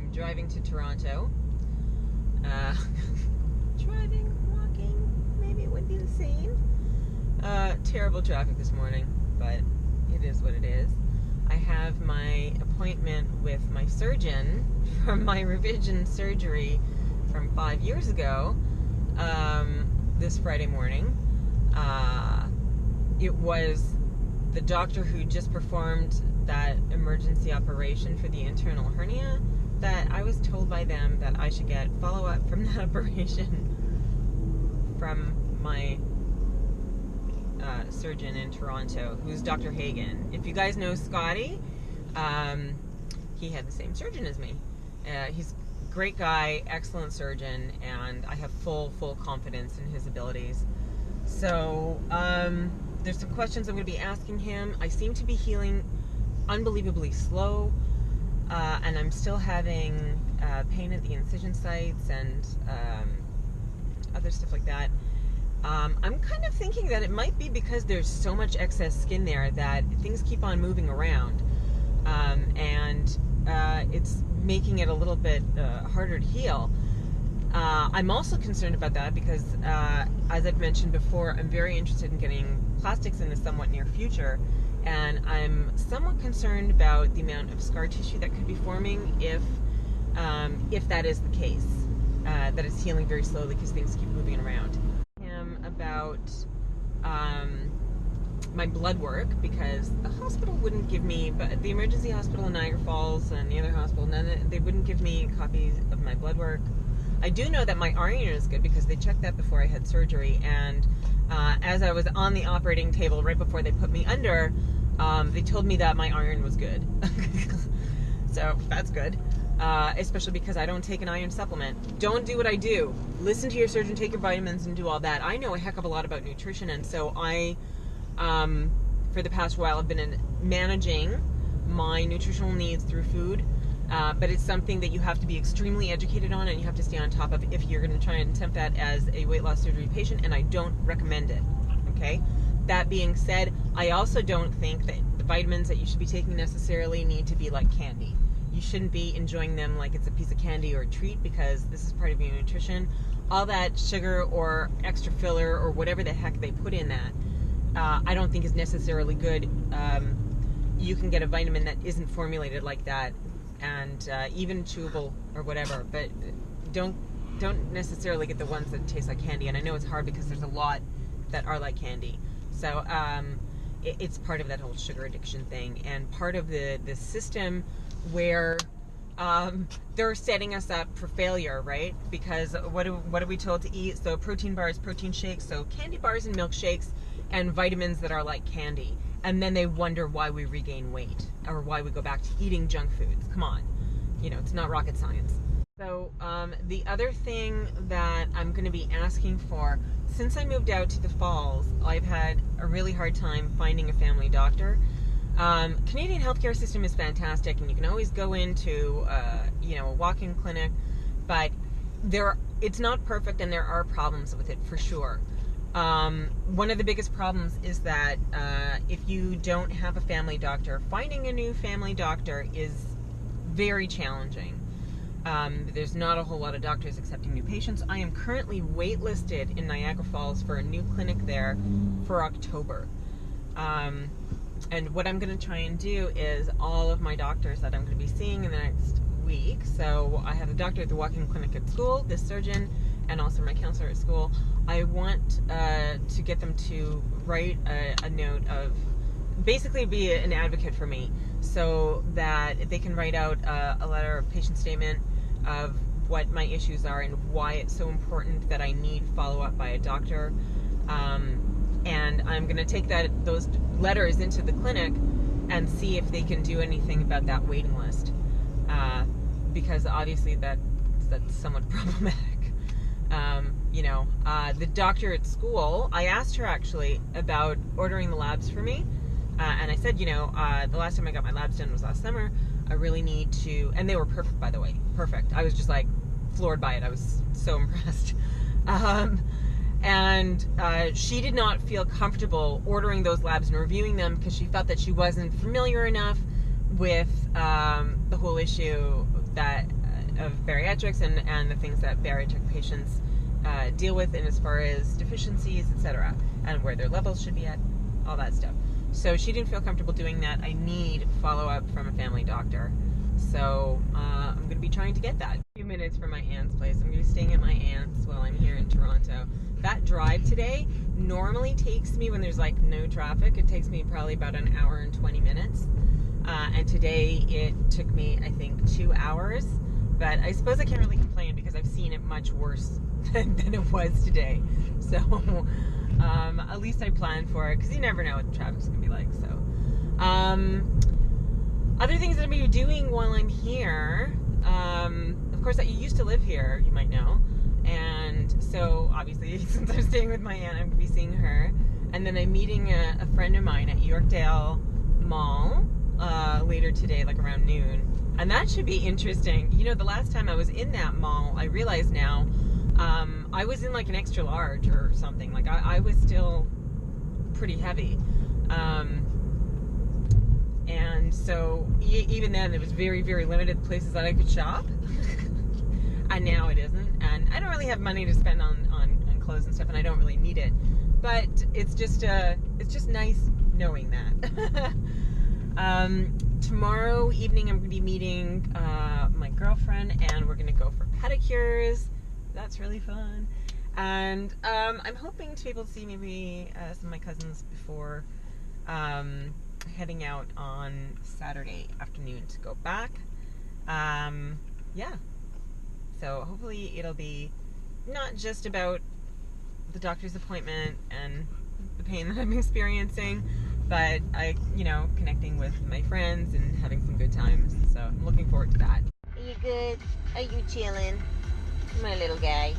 I'm driving to Toronto. Driving, walking, maybe it would be the same. Terrible traffic this morning, but it is what it is. I have my appointment with my surgeon from my revision surgery from 5 years ago this Friday morning. It was the doctor who just performed that emergency operation for the internal hernia that I was told by them that I should get follow-up from that operation from my surgeon in Toronto, who's Dr. Hagen. If you guys know Scotty, he had the same surgeon as me. He's a great guy, excellent surgeon, and I have full confidence in his abilities. So there's some questions I'm going to be asking him. I seem to be healing unbelievably slow, and I'm still having pain at the incision sites and other stuff like that. I'm kind of thinking that it might be because there's so much excess skin there that things keep on moving around, and it's making it a little bit harder to heal. I'm also concerned about that because, as I've mentioned before, I'm very interested in getting plastics in the somewhat near future, and I'm somewhat concerned about the amount of scar tissue that could be forming if that is the case, that it's healing very slowly because things keep moving around. About my blood work, because the hospital wouldn't give me, but the emergency hospital in Niagara Falls and the other hospital, they wouldn't give me copies of my blood work. I do know that my iron is good because they checked that before I had surgery, and as I was on the operating table right before they put me under, they told me that my iron was good. So that's good. Especially because I don't take an iron supplement. Don't do what I do. Listen to your surgeon, take your vitamins, and do all that. I know a heck of a lot about nutrition, and so I, for the past while, have been managing my nutritional needs through food, but it's something that you have to be extremely educated on, and you have to stay on top of if you're going to try and attempt that as a weight loss surgery patient, and I don't recommend it, okay? That being said, I also don't think that the vitamins that you should be taking necessarily need to be like candy. You shouldn't be enjoying them like it's a piece of candy or a treat, because this is part of your nutrition. All that sugar or extra filler or whatever the heck they put in that, I don't think is necessarily good. You can get a vitamin that isn't formulated like that, and even chewable or whatever, but don't necessarily get the ones that taste like candy. And I know it's hard because there's a lot that are like candy. So it's part of that whole sugar addiction thing, and part of the system where they're setting us up for failure, right? Because what are we told to eat? So protein bars, protein shakes, so candy bars and milkshakes, and vitamins that are like candy. And then they wonder why we regain weight or why we go back to eating junk foods. Come on, it's not rocket science. So the other thing that I'm going to be asking for, since I moved out to the Falls, I've had a really hard time finding a family doctor. Canadian healthcare system is fantastic, and you can always go into a walk-in clinic, but it's not perfect, and there are problems with it for sure. One of the biggest problems is that if you don't have a family doctor, finding a new family doctor is very challenging. There's not a whole lot of doctors accepting new patients. I am currently waitlisted in Niagara Falls for a new clinic there for October. And what I'm going to try and do is all of my doctors that I'm going to be seeing in the next week. So I have a doctor at the walk-in clinic at school, this surgeon, and also my counselor at school. I want to get them to write a note of, basically be an advocate for me, so that they can write out a letter of patient statement of what my issues are and why it's so important that I need follow-up by a doctor. And I'm going to take those letters into the clinic and see if they can do anything about that waiting list, because obviously that's somewhat problematic. The doctor at school, I asked her actually about ordering the labs for me, and I said, the last time I got my labs done was last summer. I really need to, and they were perfect, by the way, perfect. I was just like floored by it. I was so impressed. And she did not feel comfortable ordering those labs and reviewing them because she felt that she wasn't familiar enough with the whole issue that of bariatrics and the things that bariatric patients deal with, and as far as deficiencies, etc., and where their levels should be at, all that stuff. So she didn't feel comfortable doing that. I need follow-up from a family doctor. So I'm going to be trying to get that. A few minutes from my aunt's place. I'm going to be staying at my aunt's while I'm here in Toronto. That drive today normally takes me, when there's like no traffic, it takes me probably about an hour and 20 minutes. And today it took me, I think, 2 hours. But I suppose I can't really complain because I've seen it much worse than it was today. So at least I planned for it, because you never know what the traffic's going to be like. So other things that I'm going to be doing while I'm here, of course, I used to live here, you might know. And so obviously, since I'm staying with my aunt, I'm going to be seeing her. And then I'm meeting a friend of mine at Yorkdale Mall later today, like around noon. And that should be interesting. You know, the last time I was in that mall, I realize now, I was in like an extra large or something. Like I was still pretty heavy. And so even then, there was very, very limited places that I could shop. And now it isn't. And I don't really have money to spend on clothes and stuff, and I don't really need it. But it's just nice knowing that. Tomorrow evening, I'm going to be meeting my girlfriend, and we're going to go for pedicures. That's really fun. And I'm hoping to be able to see maybe some of my cousins before heading out on Saturday afternoon to go back. Yeah. So hopefully it'll be not just about the doctor's appointment and the pain that I'm experiencing, but connecting with my friends and having some good times. So I'm looking forward to that. Are you good? Are you chilling? My little guy.